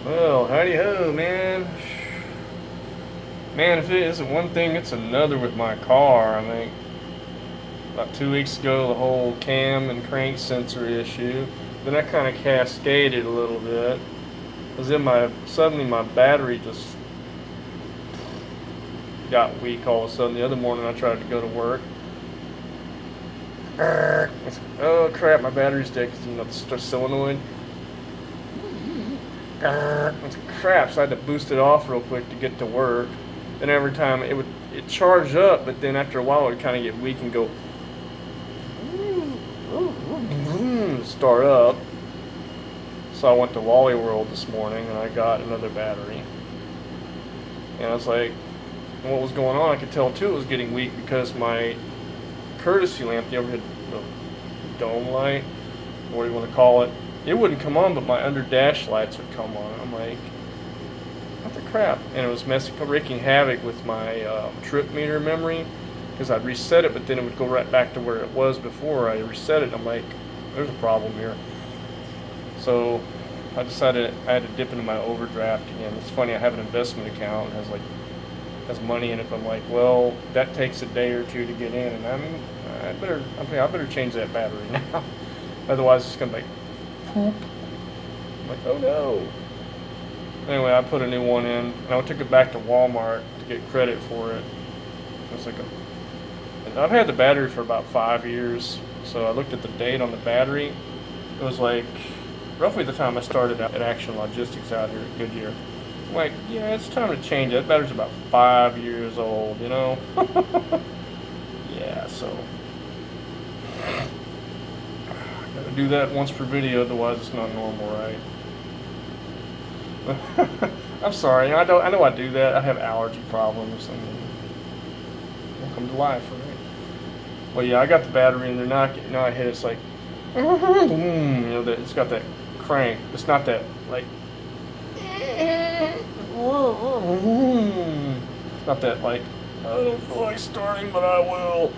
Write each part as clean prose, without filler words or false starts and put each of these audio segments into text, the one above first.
Well, howdy ho, man. Man, if it isn't one thing, it's another with my car. I think about 2 weeks ago, the whole cam and crank sensor issue. Then that kind of cascaded a little bit. Cause then suddenly my battery just got weak all of a sudden. The other morning I tried to go to work. Oh crap, my battery's dead because the solenoid. Crap, so I had to boost it off real quick to get to work. Then every time it charge up, but then after a while it would kind of get weak and go start up. So I went to Wally World this morning and I got another battery. And I was like, what was going on? I could tell too it was getting weak because my courtesy lamp, the overhead dome light, what do you want to call it, it wouldn't come on, but my under dash lights would come on. I'm like, what the crap? And it was wreaking havoc with my trip meter memory because I'd reset it, but then it would go right back to where it was before I reset it. I'm like, there's a problem here. So I decided I had to dip into my overdraft again. It's funny, I have an investment account and has money in it, but I'm like, well, that takes a day or two to get in, and I better change that battery now. Otherwise, it's gonna be like poop. I'm like, oh no. Anyway, I put a new one in, and I took it back to Walmart to get credit for it. It's like and I've had the battery for about 5 years, so I looked at the date on the battery. It was like roughly the time I started at Action Logistics out here at Goodyear. I'm like, yeah, it's time to change it. That battery's about 5 years old, you know? Yeah, so gotta do that once per video, otherwise it's not normal, right? I'm sorry. I know I do that. I have allergy problems. I mean, welcome to life, right? Well, yeah, I got the battery in there. Now I hit it. It's like, boom. You know, it's got that crank. It's not that like. It's not that like. I don't feel like starting, but I will.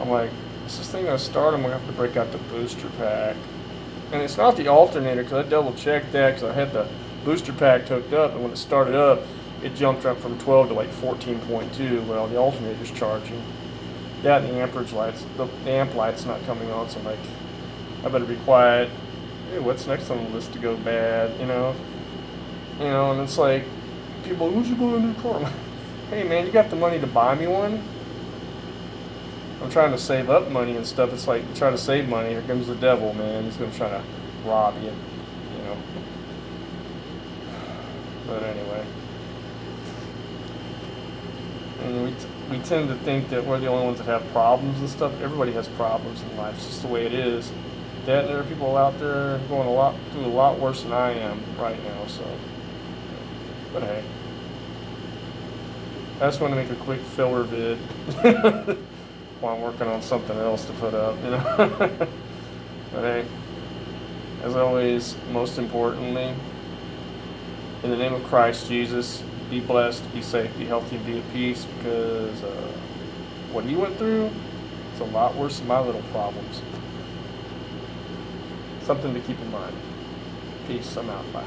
I'm like, is this thing gonna start? I'm gonna have to break out the booster pack. And it's not the alternator because I double checked that because I had the booster pack hooked up, and when it started up, it jumped up from 12 to like 14.2. Well, the alternator's charging. That and the amperage lights, the amp light's not coming on, so I'm like, I better be quiet. Hey, what's next on the list to go bad? And it's like, people, we should buy a new car. Hey man, you got the money to buy me one? I'm trying to save up money and stuff. It's like you try to save money. Here comes the devil, man. He's gonna try to rob you, you know. But anyway, and we tend to think that we're the only ones that have problems and stuff. Everybody has problems in life. It's just the way it is. That there are people out there going through a lot worse than I am right now. So, but hey, I just want to make a quick filler vid. While I'm working on something else to put up, you know. But hey, as always, most importantly, in the name of Christ Jesus, be blessed, be safe, be healthy, and be at peace because what he went through is a lot worse than my little problems. Something to keep in mind. Peace. I'm out. Bye.